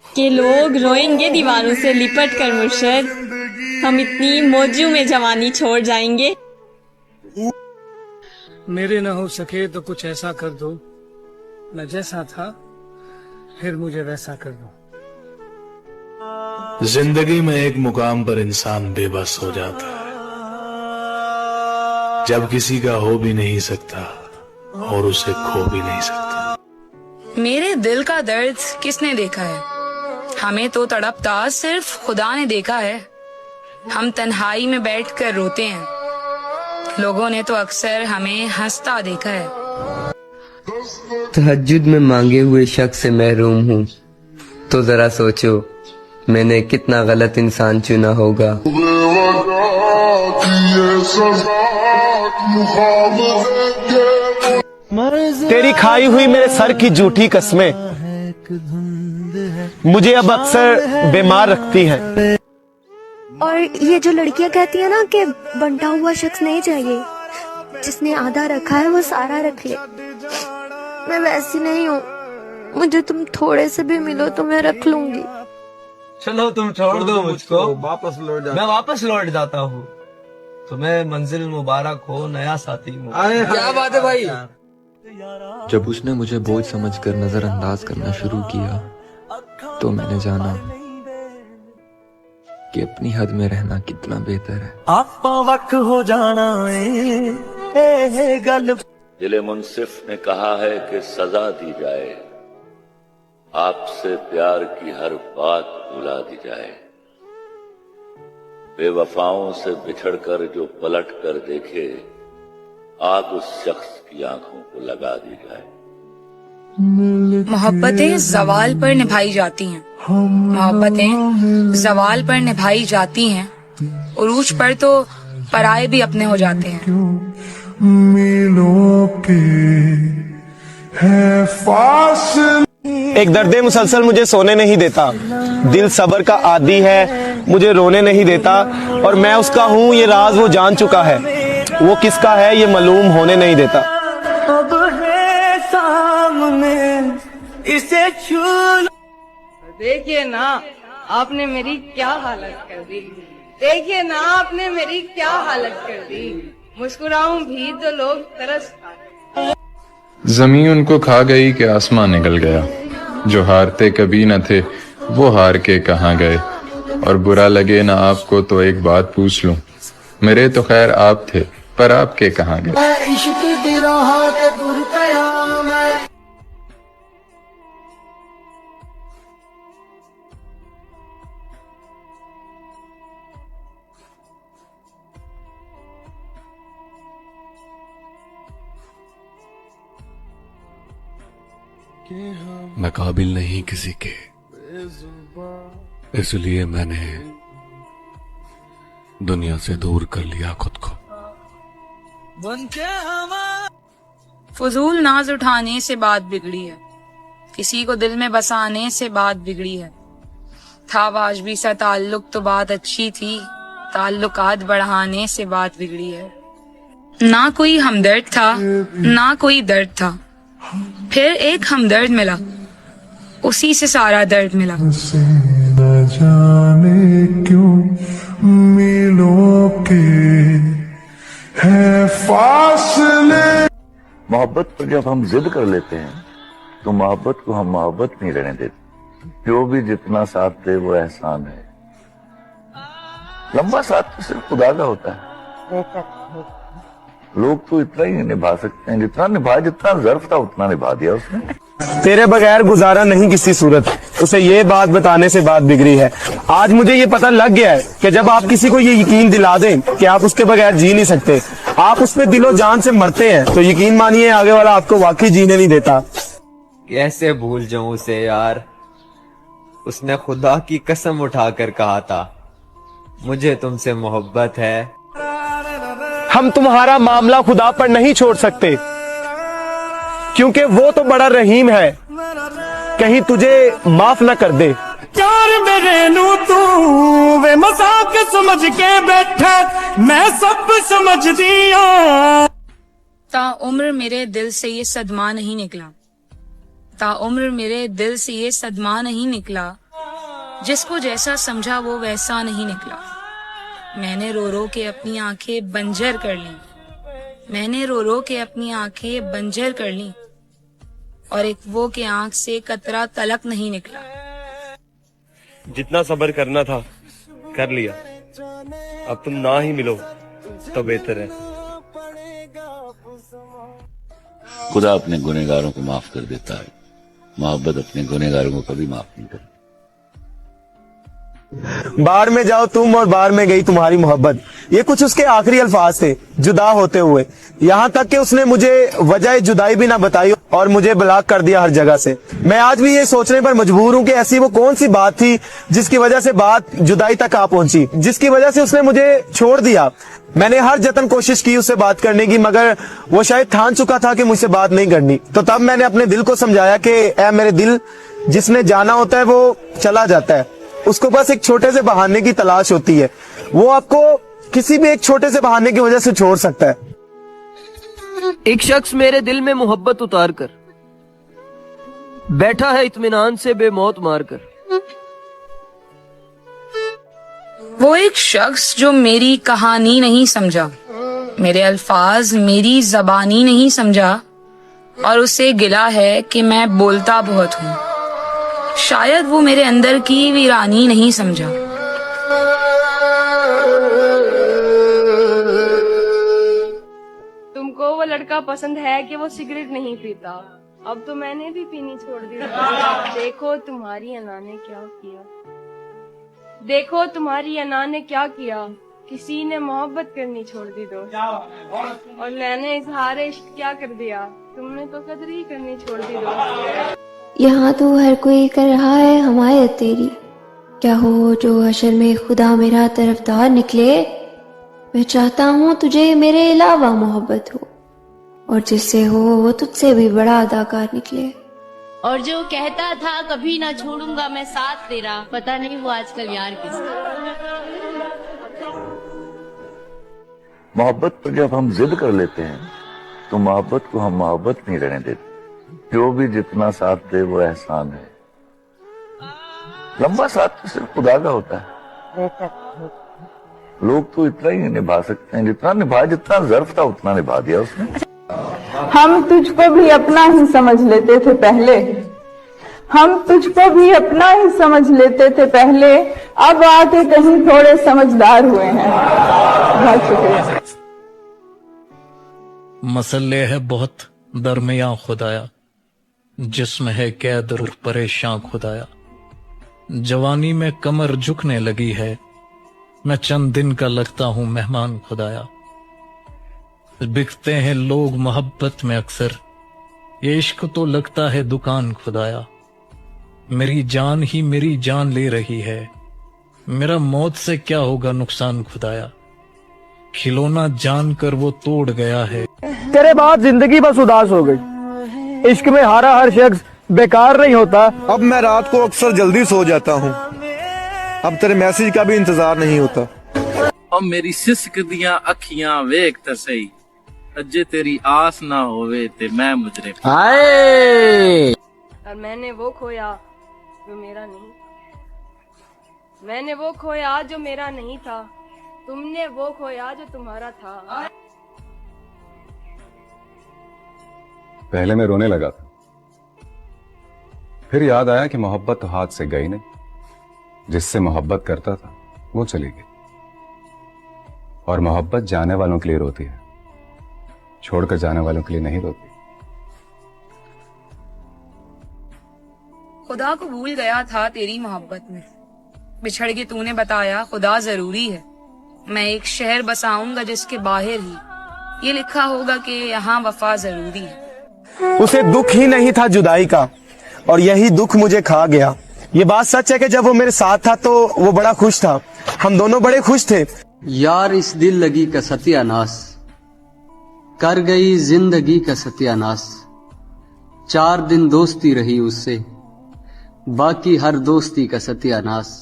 कि लोग रोएंगे दीवारों से लिपट कर मुर्शद, हम इतनी मौजू में जवानी छोड़ जाएंगे। मेरे ना हो सके तो कुछ ऐसा कर दो, मैं जैसा था फिर मुझे वैसा कर दो। जिंदगी में एक मुकाम पर इंसान बेबस हो जाता है, जब किसी का हो भी नहीं सकता और उसे खो भी नहीं सकता। मेरे दिल का दर्द किसने देखा है? हमें तो तड़पता सिर्फ खुदा ने देखा है। हम तन्हाई में बैठकर रोते हैं, लोगों ने तो अक्सर हमें हंसता देखा है। तहज्जुद में मांगे हुए शख्स से महरूम हूँ, तो जरा सोचो मैंने कितना गलत इंसान चुना होगा। तेरी खाई हुई मेरे सर की झूठी कस्में मुझे अब अक्सर बीमार रखती हैं। और ये जो लड़कियां कहती है ना कि बंटा हुआ शख्स नहीं चाहिए, जिसने आधा रखा है वो सारा रख ले, मैं वैसी नहीं हूँ। मुझे तुम थोड़े से भी मिलो तो मैं रख लूंगी। चलो तुम छोड़ दो मुझको, वापस लौट जा। मैं वापस लौट जाता हूँ, तुम्हें मंजिल मुबारक हो, नया साथी मुबारक। क्या बात है भाई। जब उसने मुझे बोझ समझकर नजरअंदाज करना शुरू किया तो मैंने जाना कि अपनी हद में रहना कितना बेहतर है। आपा वक्त हो जाना गल। जिले मुंसिफ ने कहा है कि सजा दी जाए, आपसे प्यार की हर बात भुला दी जाए। बेवफाओं से बिछड़कर जो पलट कर देखे, आग उस शख्स की आंखों को लगा दी जाए। मोहब्बतें जवाल पर निभाई जाती हैं, मोहब्बतें जवाल पर निभाई जाती हैं, उरूज पर तो पराए भी अपने हो जाते हैं। एक दर्दे मुसलसल मुझे सोने नहीं देता, दिल सब्र का आदी है मुझे रोने नहीं देता, और मैं उसका हूँ ये राज वो जान चुका है, वो किसका है ये मालूम होने नहीं देता। अब है सामने इसे छू। देखिए ना आपने मेरी क्या हालत कर दी, देखिए ना आपने मेरी क्या हालत कर दी। मुस्कुराऊं भी तो लोग तरस खाते। जमीन उनको खा गई कि आसमान निकल गया, जो हारते कभी न थे वो हार के कहाँ गए। और बुरा लगे ना आपको तो एक बात पूछ लूं, मेरे तो खैर आप थे पर आपके कहाँ गए। मैं काबिल नहीं किसी के, इसलिए मैंने दुनिया से दूर कर लिया खुद को। फजूल नाज उठाने से बात बिगड़ी है, किसी को दिल में बसाने से बात बिगड़ी है। था वाजबी सा ताल्लुक तो बात अच्छी थी, ताल्लुकात बढ़ाने से बात बिगड़ी है। ना कोई हमदर्द था ना कोई दर्द था, फिर एक हमदर्द मिला, उसी से सारा दर्द मिला। न जाने क्यों मिलो के है फासले। मोहब्बत पर जब हम जिद कर लेते हैं तो मोहब्बत को हम मोहब्बत नहीं रहने देते। जो भी जितना साथ दे वो एहसान है। लंबा साथ तो सिर्फ खुदा का होता है। लोग तो इतना ही निभा सकते हैं जितना निभाया, जितना ज़र्फ था उतना निभा दिया उसने। तेरे बगैर गुजारा नहीं किसी सूरत, उसे ये बात बताने से बात बिगड़ी है। आज मुझे ये पता लग गया है कि जब आप किसी को ये यकीन दिला दें कि आप उसके बगैर जी नहीं सकते, आप उसमें दिलो जान से मरते हैं, तो यकीन मानिए आगे वाला आपको वाकई जीने नहीं देता। कैसे भूल जाऊं उसे यार, उसने खुदा की कसम उठाकर कहा था मुझे तुमसे मोहब्बत है। हम तुम्हारा मामला खुदा पर नहीं छोड़ सकते, क्योंकि वो तो बड़ा रहीम है, कहीं तुझे माफ न कर दे। प्यार मेरे नू तू वे मजाक समझ के बैठा, मैं सब समझ दिया। ताउम्र मेरे दिल से ये सदमा नहीं निकला, ताउम्र मेरे दिल से ये सदमा नहीं निकला, जिसको जैसा समझा वो वैसा नहीं निकला। मैंने रो रो के अपनी आंखें बंजर कर ली, मैंने रो रो के अपनी आंखें बंजर कर ली, और एक वो के आंख से कतरा तलक नहीं निकला। जितना सब्र करना था कर लिया, अब तुम ना ही मिलो तो बेहतर है। खुदा अपने गुनहगारों को माफ कर देता है, मोहब्बत अपने गुनहगारों को कभी माफ नहीं करती। बाढ़ में जाओ तुम और बाढ़ में गई तुम्हारी मोहब्बत, ये कुछ उसके आखिरी अल्फाज थे जुदा होते हुए। यहाँ तक कि उसने मुझे वजह जुदाई भी ना बताई और मुझे ब्लॉक कर दिया हर जगह से। मैं आज भी ये सोचने पर मजबूर हूँ कि ऐसी वो कौन सी बात थी जिसकी वजह से बात जुदाई तक आ पहुंची, जिसकी वजह से उसने मुझे छोड़ दिया। मैंने हर जतन कोशिश की उससे बात करने की, मगर वो शायद ठान चुका था कि मुझसे बात नहीं करनी। तो तब मैंने अपने दिल को समझाया कि ऐ मेरे दिल, जिसने जाना होता है वो चला जाता है, उसको बस एक छोटे से बहाने की तलाश होती है। वो आपको किसी भी एक छोटे से बहाने की वजह से छोड़ सकता है। एक शख्स मेरे दिल में मोहब्बत उतार कर बैठा है इत्मीनान से बेमौत मारकर। वो एक शख्स जो मेरी कहानी नहीं समझा, मेरे अल्फाज मेरी जबानी नहीं समझा, और उसे गिला है कि मैं बोलता बहुत हूँ। शायद वो मेरे अंदर की वीरानी नहीं समझा। तुमको वो लड़का पसंद है कि वो सिगरेट नहीं पीता, अब तो मैंने भी पीनी छोड़ दी। देखो तुम्हारी अना ने क्या किया, देखो तुम्हारी अना ने क्या किया, किसी ने मोहब्बत करनी छोड़ दी दोस्त, और मैंने इजहार इश्क क्या कर दिया, तुमने तो कदर ही करनी छोड़ दी दोस्त। यहाँ तो हर कोई कर रहा है हमायत तेरी, क्या हो जो हशर में खुदा मेरा तरफदार निकले। मैं चाहता हूँ तुझे मेरे अलावा मोहब्बत हो, और जिससे हो वो तुझसे भी बड़ा अदाकार निकले। और जो कहता था कभी ना छोड़ूंगा मैं साथ तेरा, पता नहीं वो आजकल यार किसका। मोहब्बत पर जब हम जिद कर लेते हैं तो मोहब्बत को हम मोहब्बत नहीं रहने देते। जो भी जितना साथ दे वो एहसान है। लंबा साथ तो सिर्फ खुदा का होता है। लोग तो इतना ही निभा सकते हैं जितना निभाया, जितना ज़र्फ था उतना निभा दिया उसने। हम तुझको भी अपना ही समझ लेते थे पहले, हम तुझको भी अपना ही समझ लेते थे पहले, अब आके कहीं थोड़े समझदार हुए हैं। बहुत शुक्रिया। मसले है बहुत दरमियां खुदाया, जिस्म है कैद और परेशान खुदाया। जवानी में कमर झुकने लगी है, मैं चंद दिन का लगता हूं मेहमान खुदाया। बिकते हैं लोग मोहब्बत में अक्सर, ये इश्क तो लगता है दुकान खुदाया। मेरी जान ही मेरी जान ले रही है, मेरा मौत से क्या होगा नुकसान खुदाया। खिलौना जानकर वो तोड़ गया है। तेरे बाद जिंदगी बस उदास हो गई। इश्क में हारा हर शख्स बेकार नहीं होता। अब मैं रात को अक्सर जल्दी सो जाता हूँ, अब तेरे मैसेज का भी इंतजार नहीं होता। और मेरी सिसक दियां अखियां वेख ते सही, अजे तेरी आस ना होवे ते मैं मुजरे। और मैंने वो खोया जो मेरा नहीं था, मैंने वो खोया जो मेरा नहीं था, तुमने वो खोया जो तुम्हारा था। पहले मैं रोने लगा था, फिर याद आया कि मोहब्बत तो हाथ से गई नहीं। जिससे मोहब्बत करता था वो चली गई, और मोहब्बत जाने वालों के लिए रोती है, छोड़कर जाने वालों के लिए नहीं रोती। खुदा को भूल गया था तेरी मोहब्बत में, बिछड़ के तूने बताया खुदा जरूरी है। मैं एक शहर बसाऊंगा जिसके बाहर ही ये लिखा होगा कि यहाँ वफा जरूरी है। उसे दुख ही नहीं था जुदाई का, और यही दुख मुझे खा गया। ये बात सच है कि जब वो मेरे साथ था तो वो बड़ा खुश था, हम दोनों बड़े खुश थे। यार इस दिल लगी का सत्यानाश, कर गई जिंदगी का सत्यानाश। 4 दिन दोस्ती रही उससे, बाकी हर दोस्ती का सत्यानाश।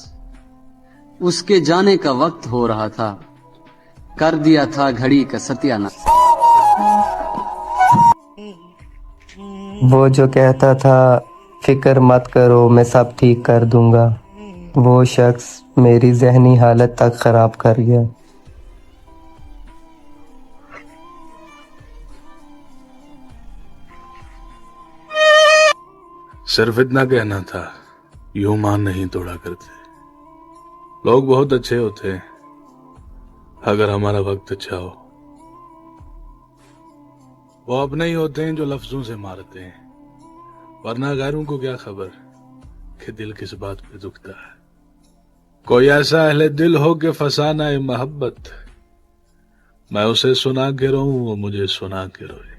उसके जाने का वक्त हो रहा था, कर दिया था घड़ी का सत्यानाश। वो जो कहता था फिक्र मत करो मैं सब ठीक कर दूंगा, वो शख्स मेरी जहनी हालत तक खराब कर गया। सिर्फ इतना कहना था, यूं मान नहीं तोड़ा करते। लोग बहुत अच्छे होते हैं अगर हमारा वक्त अच्छा हो। वो अपने ही होते हैं जो लफ्जों से मारते हैं, वरना गैरों को क्या खबर कि दिल किस बात पे दुखता है। कोई ऐसा अहले दिल हो कि फसाना है मोहब्बत, मैं उसे सुना के रोऊं वो मुझे सुना के रोए।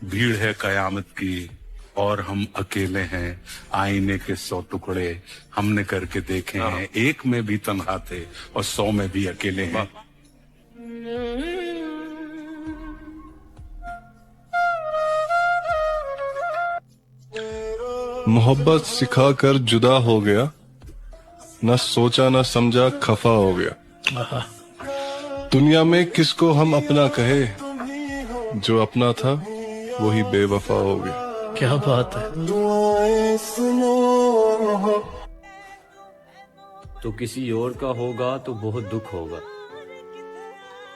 भीड़ है कयामत की और हम अकेले हैं, आईने के 100 टुकड़े हमने करके देखे हैं, एक में भी तन्हा थे और 100 में भी अकेले हैं। मोहब्बत सिखाकर जुदा हो गया, न सोचा न समझा खफा हो गया। दुनिया में किसको हम अपना कहे, जो अपना था वही बेवफा हो गया। क्या बात है। तो किसी और का होगा तो बहुत दुख होगा,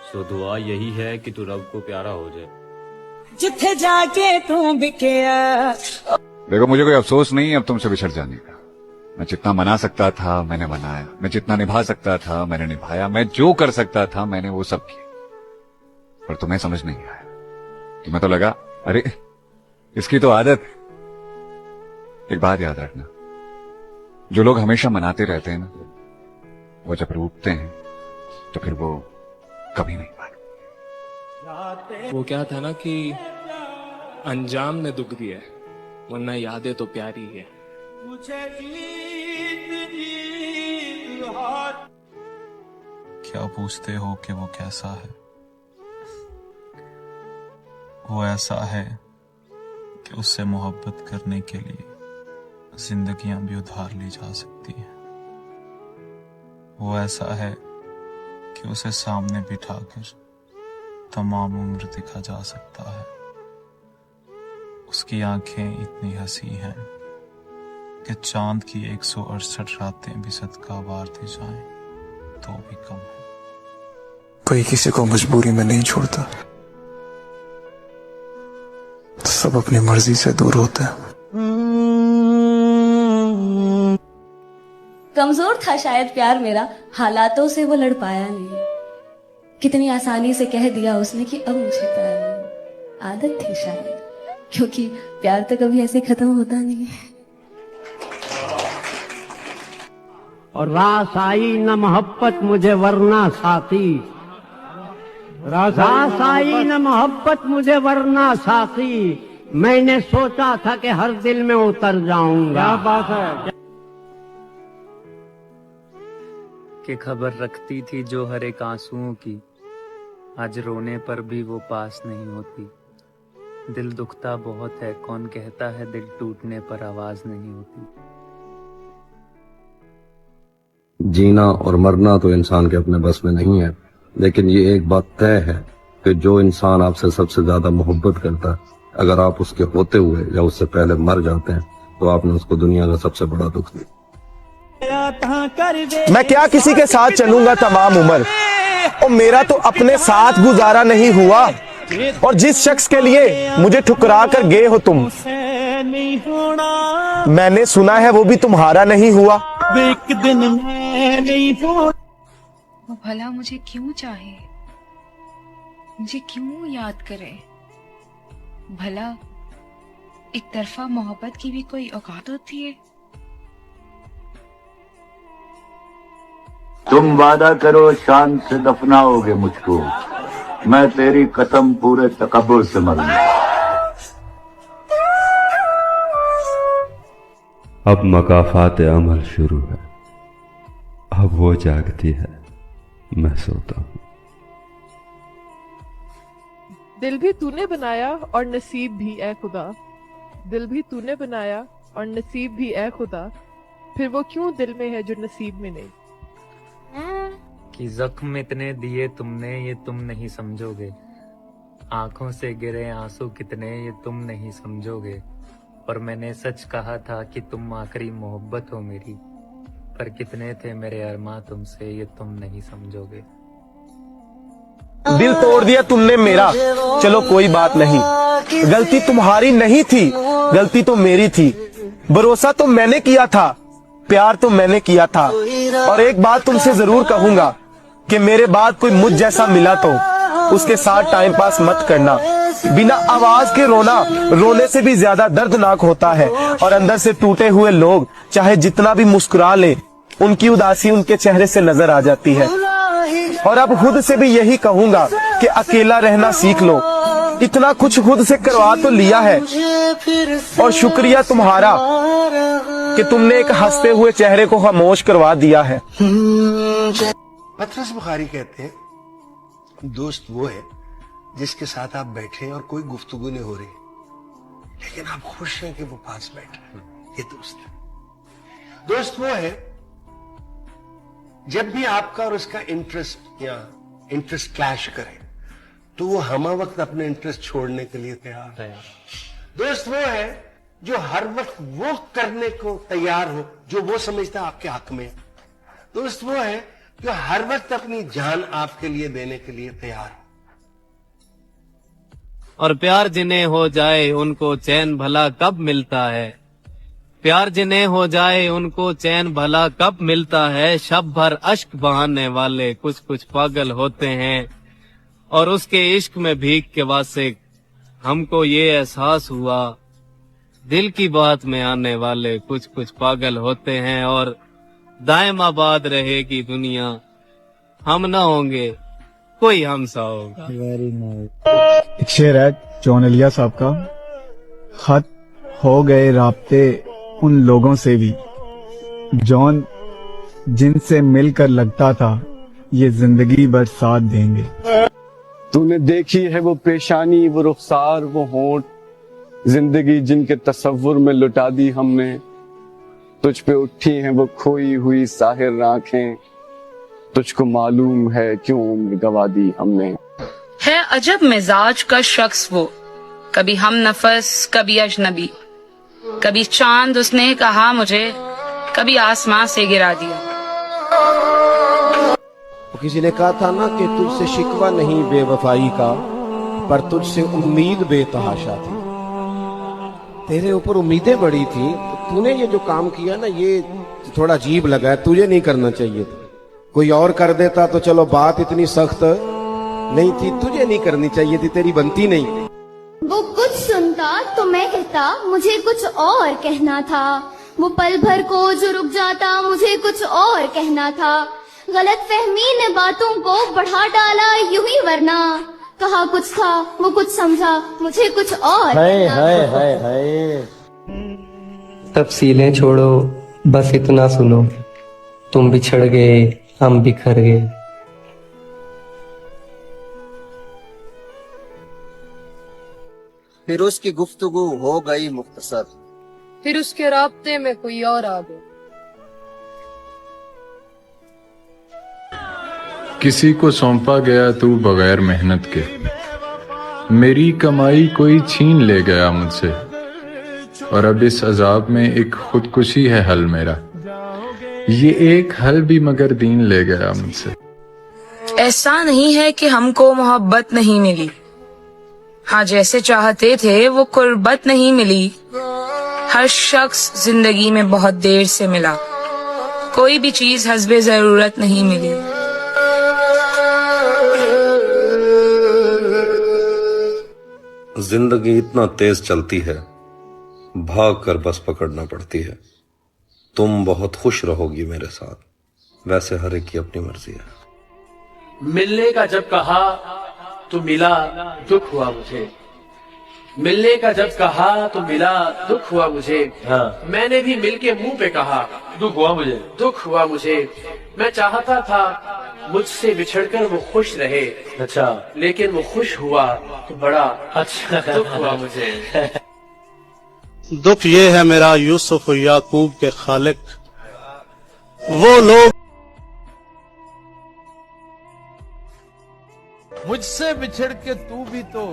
सो दुआ यही है कि तू रब को प्यारा हो जाए। जिथे जाके तू बिकेया। देखो, मुझे कोई अफसोस नहीं है अब तुमसे बिछड़ जाने का। मैं जितना मना सकता था मैंने मनाया, मैं जितना निभा सकता था मैंने निभाया, मैं जो कर सकता था मैंने वो सब किया, पर तुम्हें समझ नहीं आया। तुम्हें तो लगा अरे इसकी तो आदत है। एक बात याद रखना, जो लोग हमेशा मनाते रहते हैं ना, वो जब रूठते हैं तो फिर वो कभी नहीं पाते। वो क्या था ना कि अंजाम ने दुख दिया, वरना यादें तो प्यारी है। क्या पूछते हो कि वो कैसा है? वो ऐसा है कि उससे मोहब्बत करने के लिए जिंदगियां भी उधार ली जा सकती हैं। वो ऐसा है कि उसे सामने बिठाकर तमाम उम्र दिखा जा सकता है। उसकी आंखें इतनी हंसी हैं कि चांद की 168 रातें भी सदकावार दी जाएं तो भी कम है। कोई किसी को मजबूरी में नहीं छोड़ता, सब अपनी मर्जी से दूर होते हैं। कमजोर था शायद प्यार मेरा, हालातों से वो लड़ पाया नहीं। कितनी आसानी से कह दिया उसने कि अब मुझे प्यार नहीं। आदत थी शायद, क्योंकि प्यार तो कभी ऐसे खत्म होता नहीं है। और रास आई न मोहब्बत मुझे वरना साथी, रास आई न मोहब्बत मुझे वरना साथी, मैंने सोचा था कि हर दिल में उतर जाऊंगा। क्या बात है। कि खबर रखती थी जो हर एक आंसुओं की, आज रोने पर भी वो पास नहीं होती। दिल दुखता बहुत है, कौन कहता है दिल टूटने पर आवाज नहीं होती। जीना और मरना तो इंसान के अपने बस में नहीं है, लेकिन ये एक बात तय है कि जो इंसान आपसे सबसे ज्यादा मोहब्बत करता है, अगर आप उसके होते हुए या उससे पहले मर जाते हैं तो आपने उसको दुनिया का सबसे बड़ा दुख दिया। मैं क्या किसी के साथ चलूंगा तमाम उम्र, और मेरा तो अपने साथ गुजारा नहीं हुआ, और जिस शख्स के लिए मुझे ठुकरा कर गए हो तुम, मैंने सुना है वो भी तुम्हारा नहीं हुआ। एक दिन मैं नहीं वो भला मुझे क्यों चाहे, मुझे क्यों याद करे? भला एक तरफा मोहब्बत की भी कोई औकात होती है? तुम वादा करो शान से दफनाओगे मुझको, मैं तेरी कसम पूरे तकब्बुर से मरूंगा। अब मकाफात अमल शुरू है, अब वो जागती है, मैं सोता हूँ। दिल भी तूने बनाया और नसीब भी ए खुदा, दिल भी तूने बनाया और नसीब भी ए खुदा, फिर वो क्यों दिल में है जो नसीब में नहीं। कि जख्म इतने दिए तुमने ये तुम नहीं समझोगे, आंखों से गिरे आंसू कितने ये तुम नहीं समझोगे, और मैंने सच कहा था कि तुम आखिरी मोहब्बत हो मेरी, पर कितने थे मेरे अरमां तुमसे ये तुम नहीं समझोगे। दिल तोड़ दिया तुमने मेरा, चलो कोई बात नहीं, गलती तुम्हारी नहीं थी, गलती तो मेरी थी। भरोसा तो मैंने किया था, प्यार तो मैंने किया था। और एक बात तुमसे जरूर कहूंगा कि मेरे बाद कोई मुझ जैसा मिला तो उसके साथ टाइम पास मत करना। बिना आवाज के रोना रोने से भी ज्यादा दर्दनाक होता है, और अंदर से टूटे हुए लोग चाहे जितना भी मुस्कुरा ले, उनकी उदासी उनके चेहरे से नजर आ जाती है। और अब खुद से भी यही कहूंगा कि अकेला रहना सीख लो। इतना कुछ खुद से करवा तो लिया है, और शुक्रिया तुम्हारा कि तुमने एक हंसते हुए चेहरे को खामोश करवा दिया है। पतरस बुखारी कहते हैं दोस्त वो है जिसके साथ आप बैठे और कोई गुफ्तगू नहीं हो रही, लेकिन आप खुश हैं कि वो पास बैठा है, ये दोस्त है। दोस्त वो है जब भी आपका और उसका इंटरेस्ट क्लैश करे तो वो हमा वक्त अपने इंटरेस्ट छोड़ने के लिए तैयार है। दोस्त वो है जो हर वक्त वो करने को तैयार हो जो वो समझता है आपके हक में। दोस्त वो है जो हर वक्त अपनी जान आपके लिए देने के लिए तैयार हो। और प्यार जिन्हें हो जाए उनको चैन भला कब मिलता है, प्यार जिन्हें हो जाए उनको चैन भला कब मिलता है। शब भर अश्क बहाने वाले कुछ कुछ पागल होते हैं, और उसके इश्क में भीग के वास्ते हमको ये एहसास हुआ, दिल की बात में आने वाले कुछ कुछ पागल होते हैं। और दायम आबाद रहेगी दुनिया, हम ना होंगे कोई हमसा होगा। एक शेर है जॉन एलिया साहब का, खत हो गए राब्ते उन लोगों से भी जॉन जिनसे मिलकर लगता था ये जिंदगी भर साथ देंगे। तूने देखी है वो पेशानी, वो रुखसार, वो होंठ, जिंदगी जिनके तसव्वुर में लुटा दी हमने। तुझ पे उठी हैं वो खोई हुई साहिर आंखें, तुझको मालूम है क्यों उम्र गवा दी हमने। है अजब मिजाज का शख्स वो, कभी हम नफस कभी अजनबी, कभी चांद उसने कहा मुझे, कभी आसमां से गिरा दिया। किसी ने कहा था ना कि तुझसे शिकवा नहीं बेवफाई का, पर तुझसे उम्मीद बेतहाशा थी। तेरे ऊपर उम्मीदें बड़ी थी, तो तूने ये जो काम किया ना ये थोड़ा अजीब लगा है, तुझे नहीं करना चाहिए था। कोई और कर देता तो चलो बात इतनी सख्त नहीं थी, तुझे नहीं करनी चाहिए थी, तेरी बनती नहीं। वो कुछ सुनता तो मैं कहता मुझे कुछ और कहना था, वो पल भर को जो रुक जाता मुझे कुछ और कहना था। गलत फहमी ने बातों को बढ़ा डाला यूं ही, वरना कहा कुछ था वो कुछ समझा मुझे कुछ और तफसीलें छोड़ो बस इतना सुनो, तुम बिछड़ गए हम बिखर गए। फिर उसकी गुफ्तगू हो गई मुख्तसर, फिर उसके राब्ते में कोई और आ गया। किसी को सौंपा गया तू बगैर मेहनत के, मेरी कमाई कोई छीन ले गया मुझसे, और अब इस अजाब में एक खुदकुशी है हल मेरा, ये एक हल भी मगर दीन ले गया मुझसे। ऐसा नहीं है कि हमको मोहब्बत नहीं मिली, हाँ जैसे चाहते थे वो कुर्बत नहीं मिली। हर शख्स जिंदगी में बहुत देर से मिला, कोई भी चीज हस्बे जरूरत नहीं मिली। जिंदगी इतना तेज चलती है, भाग कर बस पकड़ना पड़ती है। तुम बहुत खुश रहोगी मेरे साथ, वैसे हर एक की अपनी मर्जी है। मिलने का जब कहा तो मिला, दुख हुआ मुझे। मिलने का जब कहा तो मिला, दुख हुआ मुझे। मैंने भी मिलके मुंह पे कहा, दुख हुआ मुझे, दुख हुआ मुझे। मैं चाहता था मुझसे बिछड़कर वो खुश रहे, अच्छा, लेकिन वो खुश हुआ तो बड़ा अच्छा दुख हुआ मुझे। दुख ये है मेरा यूसुफ और याकूब के खालिक, वो लोग मुझसे बिछड़ के तू भी तो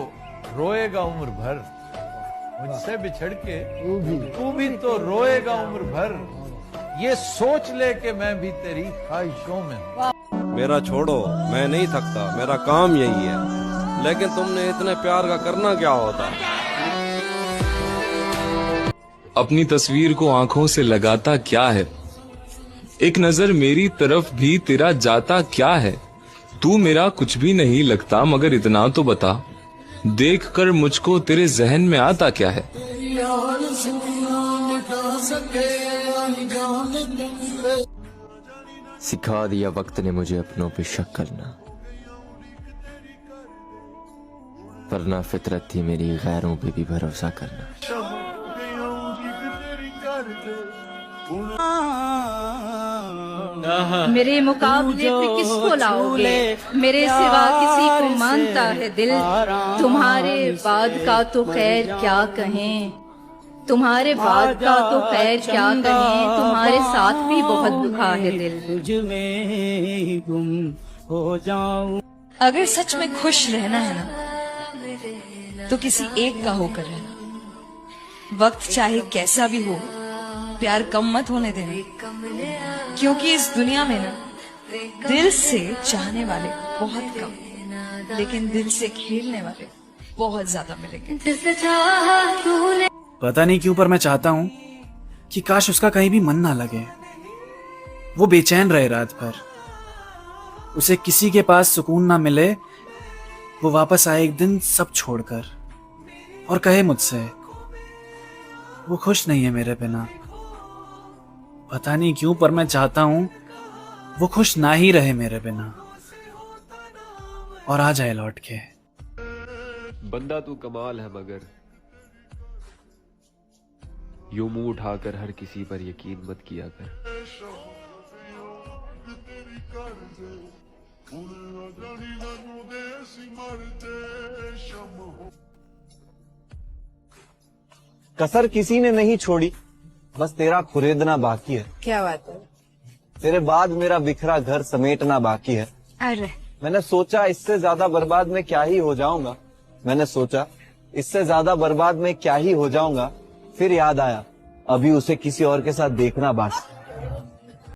रोएगा उम्र भर, मुझसे बिछड़ के तू भी तो रोएगा उम्र भर, ये सोच ले कि मैं भी तेरी ख्वाहिशों में हूं। मेरा छोड़ो, मैं नहीं थकता, मेरा काम यही है, लेकिन तुमने इतने प्यार का करना क्या होता? अपनी तस्वीर को आंखों से लगाता क्या है, एक नजर मेरी तरफ भी तेरा जाता क्या है, तू मेरा कुछ भी नहीं लगता मगर इतना तो बता, देख कर मुझको तेरे जहन में आता क्या है। सिखा दिया वक्त ने मुझे अपनों पे शक करना, वरना फितरत थी मेरी गैरों पे भी भरोसा करना। मेरे मुकाबले पे किसको लाओगे, मेरे सिवा किसी को मानता है दिल, तुम्हारे बाद का तो खैर क्या कहें, तुम्हारे बाद का तो खैर क्या कहें, तुम्हारे साथ भी बहुत दुखा है दिल। तुझ में गुम हो जाऊं। अगर सच में खुश रहना है ना तो किसी एक का होकर रहना, वक्त चाहे कैसा भी हो प्यार कम मत होने देना, क्योंकि इस दुनिया में ना दिल से चाहने वाले बहुत कम, लेकिन दिल से खेलने वाले बहुत ज्यादा मिलेंगे। पता नहीं क्यों पर मैं चाहता हूँ कि काश उसका कहीं भी मन ना लगे, वो बेचैन रहे रात भर, उसे किसी के पास सुकून ना मिले, वो वापस आए एक दिन सब छोड़कर और कहे मुझसे वो खुश नहीं है मेरे बिना। पता नहीं क्यों पर मैं चाहता हूं वो खुश ना ही रहे मेरे बिना और आ जाए लौट के। बंदा तू कमाल है मगर यूं मुंह उठाकर हर किसी पर यकीन मत किया कर। कसर किसी ने नहीं छोड़ी, बस तेरा खुरेदना बाकी है। क्या बात है? तेरे बाद मेरा बिखरा घर समेटना बाकी है। अरे मैंने सोचा इससे ज्यादा बर्बाद मैं क्या ही हो जाऊंगा, मैंने सोचा इससे ज्यादा बर्बाद मैं क्या ही हो जाऊंगा, फिर याद आया अभी उसे किसी और के साथ देखना बाकी।